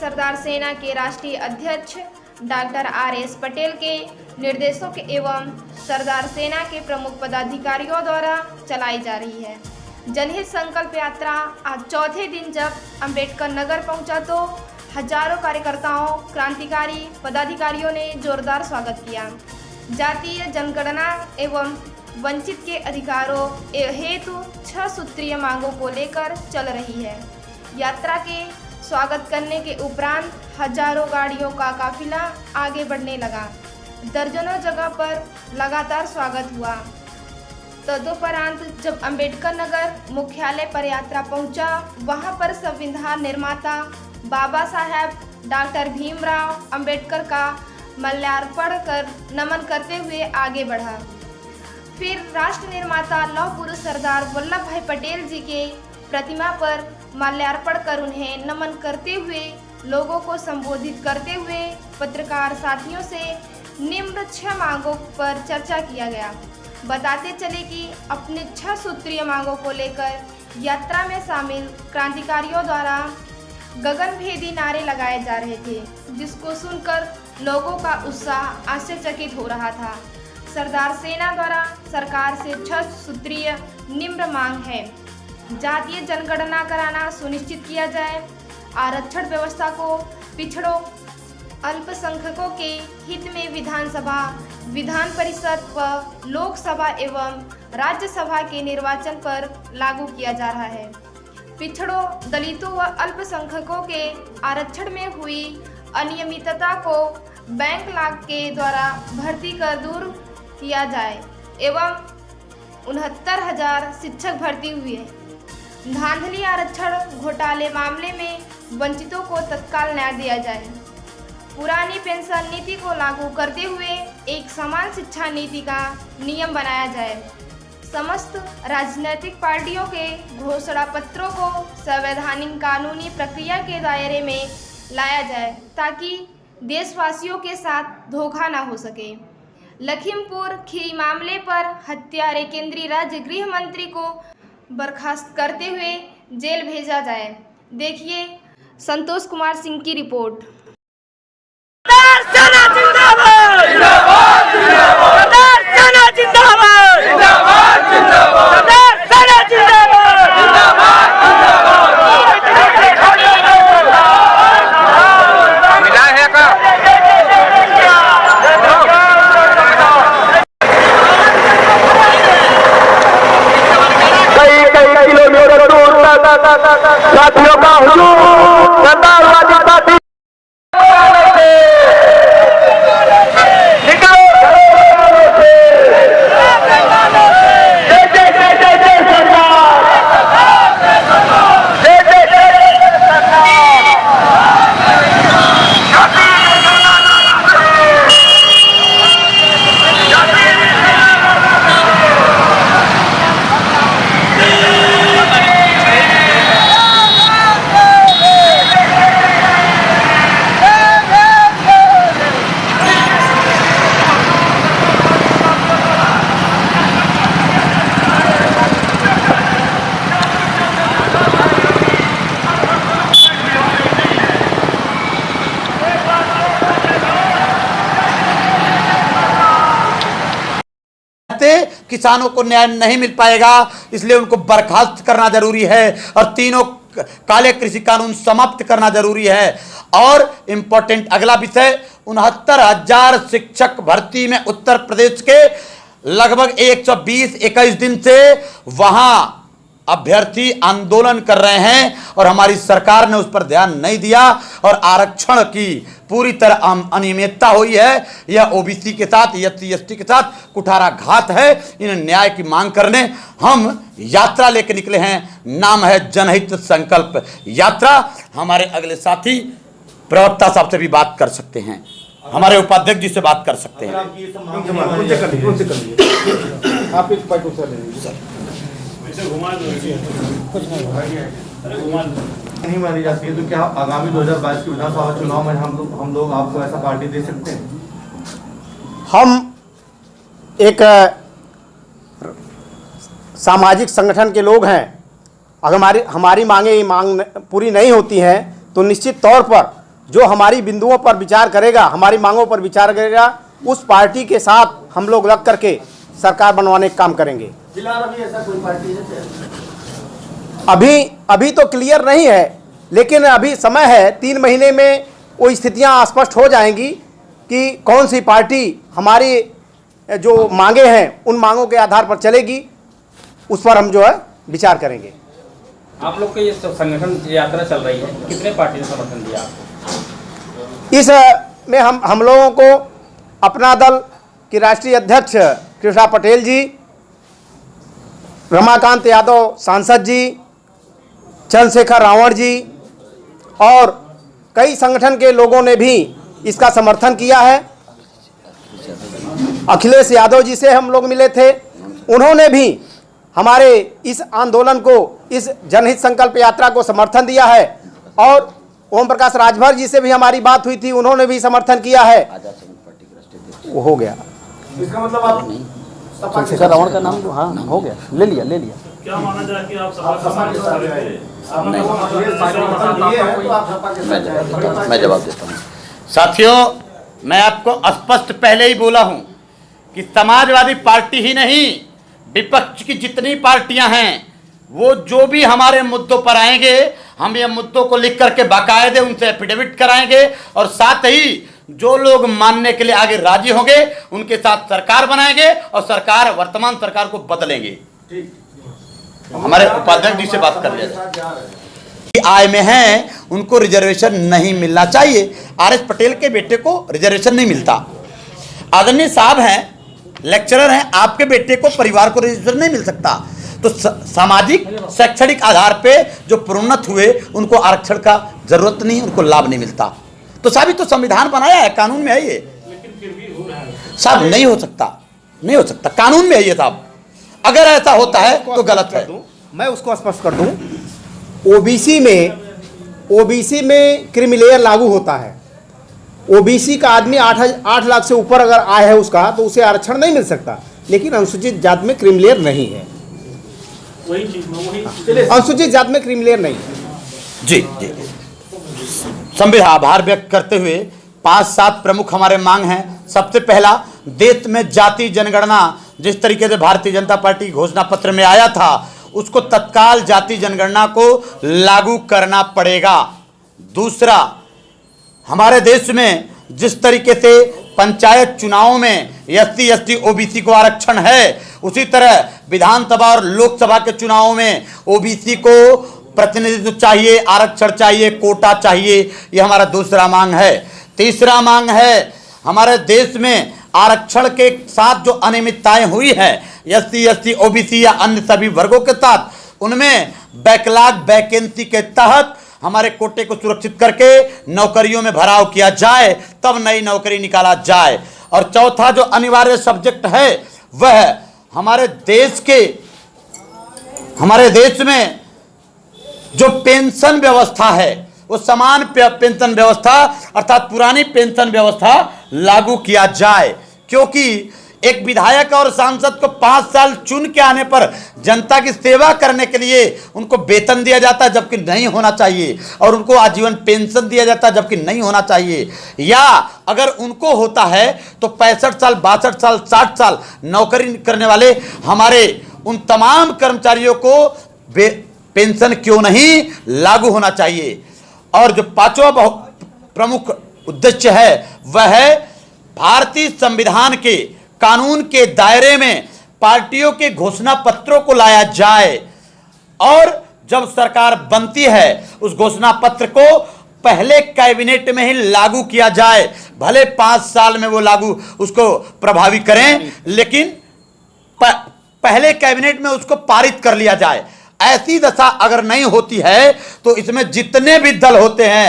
सरदार सेना के राष्ट्रीय अध्यक्ष डॉक्टर RS पटेल के निर्देशों के एवं सरदार सेना के प्रमुख पदाधिकारियों द्वारा चलाई जा रही है। जनहित संकल्प यात्रा आज चौथे दिन जब अंबेडकर नगर पहुंचा तो हजारों कार्यकर्ताओं, क्रांतिकारी पदाधिकारियों ने जोरदार स्वागत किया। जातीय जनगणना एवं वंचित के अधिकारों हेतु 6 सूत्रीय मांगों को लेकर चल रही है। यात्रा के स्वागत करने के उपरांत हजारों गाड़ियों का काफिला आगे बढ़ने लगा। दर्जनों जगह पर लगातार स्वागत हुआ। तदुपरांत जब अंबेडकर नगर मुख्यालय पर यात्रा पहुंचा, वहां पर संविधान निर्माता बाबा साहेब डॉक्टर भीमराव अंबेडकर का माल्यार्पण कर नमन करते हुए आगे बढ़ा। फिर राष्ट्र निर्माता लौह पुरुष सरदार वल्लभ भाई पटेल जी के प्रतिमा पर माल्यार्पण कर उन्हें नमन करते हुए लोगों को संबोधित करते हुए पत्रकार साथियों से निम्न 6 मांगों पर चर्चा किया गया। बताते चले कि अपने 6 सूत्रीय मांगों को लेकर यात्रा में शामिल क्रांतिकारियों द्वारा गगनभेदी नारे लगाए जा रहे थे, जिसको सुनकर लोगों का उत्साह आश्चर्यचकित हो रहा था। सरदार सेना द्वारा सरकार से 6 सूत्रीय निम्न मांग है। जातीय जनगणना कराना सुनिश्चित किया जाए, आरक्षण व्यवस्था को पिछड़ों अल्पसंख्यकों के हित में विधानसभा, विधान परिषद व लोकसभा एवं राज्यसभा के निर्वाचन पर लागू किया जा रहा है। पिछड़ों, दलितों व अल्पसंख्यकों के आरक्षण में हुई अनियमितता को बैंक लाभ के द्वारा भर्ती कर दूर किया जाए एवं 69,000 शिक्षक भर्ती हुए। धांधली आरक्षण घोटाले मामले में वंचितों को तत्काल न्याय दिया जाए। पुरानी पेंशन नीति को लागू करते हुए एक समान शिक्षा नीति का नियम बनाया जाए। समस्त राजनीतिक पार्टियों के घोषणा पत्रों को संवैधानिक कानूनी प्रक्रिया के दायरे में लाया जाए ताकि देशवासियों के साथ धोखा न हो सके। लखीमपुर खीरी मामले पर हत्यारे केंद्रीय राज्य गृह मंत्री को बर्खास्त करते हुए जेल भेजा जाए। देखिए संतोष कुमार सिंह की रिपोर्ट। साथियों का हुजूम सरदारवादी पार्टी किसानों को न्याय नहीं मिल पाएगा, इसलिए उनको बर्खास्त करना जरूरी है और तीनों काले कृषि कानून समाप्त करना जरूरी है। और इंपॉर्टेंट अगला विषय 69,000 शिक्षक भर्ती में उत्तर प्रदेश के लगभग 120-21 दिन से वहां अभ्यर्थी आंदोलन कर रहे हैं और हमारी सरकार ने उस पर ध्यान नहीं दिया और आरक्षण की पूरी तरह अनियमितता हुई है। यह ओबीसी के साथ, SC ST के साथ कुठाराघात है। इन न्याय की मांग करने हम यात्रा लेकर निकले हैं। नाम है जनहित संकल्प यात्रा। हमारे अगले साथी प्रवक्ता साहब से भी बात कर सकते हैं, हमारे उपाध्यक्ष जी से बात कर सकते हैं। नहीं मानी जाती है तो क्या आगामी 2022 के विधानसभा चुनाव में हम लोग आपको ऐसा पार्टी दे सकते हैं? हम एक सामाजिक संगठन के लोग हैं। अगर हमारी मांगे ये मांग पूरी नहीं होती हैं तो निश्चित तौर पर जो हमारी बिंदुओं पर विचार करेगा, हमारी मांगों पर विचार करेगा, उस पार्टी के साथ हम लोग लग करके सरकार बनवाने का काम करेंगे। फिलहाल अभी ऐसा कोई पार्टी है? अभी तो क्लियर नहीं है, लेकिन अभी समय है, 3 महीने में वो स्थितियां स्पष्ट हो जाएंगी कि कौन सी पार्टी हमारी जो मांगे हैं उन मांगों के आधार पर चलेगी, उस पर हम जो है विचार करेंगे। आप लोग की ये संगठन यात्रा चल रही है, कितने पार्टी ने समर्थन दिया आपको? इस में हम लोगों को अपना दल की राष्ट्रीय अध्यक्ष कृष्णा पटेल जी, रमाकांत यादव सांसद जी, चंद्रशेखर रावण जी और कई संगठन के लोगों ने भी इसका समर्थन किया है। अखिलेश यादव जी से हम लोग मिले थे, उन्होंने भी हमारे इस आंदोलन को, इस जनहित संकल्प यात्रा को समर्थन दिया है। और ओम प्रकाश राजभर जी से भी हमारी बात हुई थी, उन्होंने भी समर्थन किया है। वो हो गया, इसका मतलब आप चंद्रशेखर रावण का नाम, हाँ हो गया, ले लिया। क्या माना जाए कि आप सपा के साथ मैं जवाब देता हूँ। साथियों, मैं आपको स्पष्ट पहले ही बोला हूं कि समाजवादी पार्टी ही नहीं, विपक्ष की जितनी पार्टियां हैं वो जो भी हमारे मुद्दों पर आएंगे, हम ये मुद्दों को लिख करके बाकायदे उनसे एफिडेविट कराएंगे और साथ ही जो लोग मानने के लिए आगे राजी होंगे उनके साथ सरकार बनाएंगे और सरकार, वर्तमान सरकार को बदलेंगे। हमारे उपाध्यक्ष जी से बात कर लिया जाए। आय में हैं, उनको रिजर्वेशन नहीं मिलना चाहिए। आर.एस. पटेल के बेटे को रिजर्वेशन नहीं मिलता। आदरणीय साहब हैं, लेक्चरर हैं, आपके बेटे को, परिवार को रिजर्वेशन नहीं मिल सकता। तो सामाजिक शैक्षणिक आधार पे जो प्रोन्नत हुए उनको आरक्षण का जरूरत नहीं, उनको लाभ नहीं मिलता। तो साहब तो संविधान बनाया है, कानून में है ये। लेकिन फिर भी हो रहा है साहब, नहीं हो सकता, नहीं हो सकता, कानून में है ये साहब। अगर ऐसा होता है तो गलत है। मैं उसको स्पष्ट कर दूं, ओबीसी में क्रीमी लेयर लागू होता है। ओबीसी का आदमी 8 लाख से ऊपर अगर आय है उसका, तो उसे आरक्षण नहीं मिल सकता। लेकिन अनुसूचित जाति में क्रीमी लेयर नहीं है, वही चीज में वही अनुसूचित जाति में क्रीमी लेयर नहीं है। जी जी, संविधान आभार व्यक्त करते हुए 5-7 प्रमुख हमारे मांग हैं। सबसे पहला, देश में जाति जनगणना जिस तरीके से भारतीय जनता पार्टी घोषणा पत्र में आया था, उसको तत्काल जाति जनगणना को लागू करना पड़ेगा। दूसरा, हमारे देश में जिस तरीके से पंचायत चुनावों में एससी एसटी ओबीसी को आरक्षण है, उसी तरह विधानसभा और लोकसभा के चुनावों में ओबीसी को प्रतिनिधित्व चाहिए, आरक्षण चाहिए, कोटा चाहिए। यह हमारा दूसरा मांग है। तीसरा मांग है, हमारे देश में आरक्षण के साथ जो अनियमितताएं हुई हैं एससी एसटी ओबीसी या अन्य सभी वर्गों के साथ, उनमें बैकलॉग वैकेंसी के तहत हमारे कोटे को सुरक्षित करके नौकरियों में भराव किया जाए, तब नई नौकरी निकाला जाए। और चौथा जो अनिवार्य सब्जेक्ट है वह हमारे देश में जो पेंशन व्यवस्था है वो समान पेंशन व्यवस्था अर्थात पुरानी पेंशन व्यवस्था लागू किया जाए। क्योंकि एक विधायक और सांसद को 5 साल चुन के आने पर जनता की सेवा करने के लिए उनको वेतन दिया जाता है, जबकि नहीं होना चाहिए, और उनको आजीवन पेंशन दिया जाता है, जबकि नहीं होना चाहिए। या अगर उनको होता है तो 65 साल 62 साल 60 साल नौकरी करने वाले हमारे उन तमाम कर्मचारियों को पेंशन क्यों नहीं लागू होना चाहिए। और जो पांचवा प्रमुख उद्देश्य है वह है भारतीय संविधान के कानून के दायरे में पार्टियों के घोषणा पत्रों को लाया जाए, और जब सरकार बनती है उस घोषणा पत्र को पहले कैबिनेट में ही लागू किया जाए। भले 5 साल में वो लागू उसको प्रभावी करें, लेकिन पहले कैबिनेट में उसको पारित कर लिया जाए। ऐसी दशा अगर नहीं होती है तो इसमें जितने भी दल होते हैं